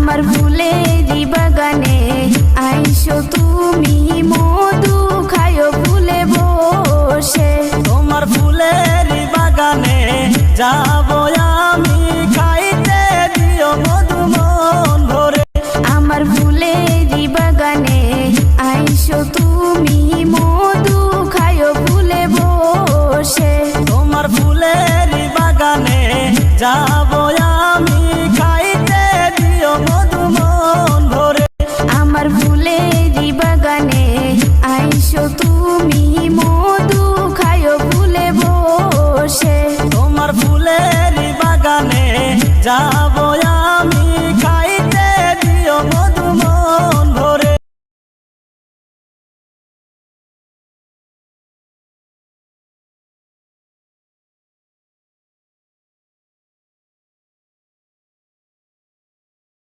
আমার ফুলেরি বাগানে আইসো তুমি মধু খায়ো ফুলে বসে। তোমার ফুলেরি বাগানে যাবো আমি, খাইতে দিও মধু মন ভরে। আমার ফুলেরি বাগানে আইসো তুমি মধু খায়ো ফুলে বসে। তোমার ফুলেরি বাগানে যা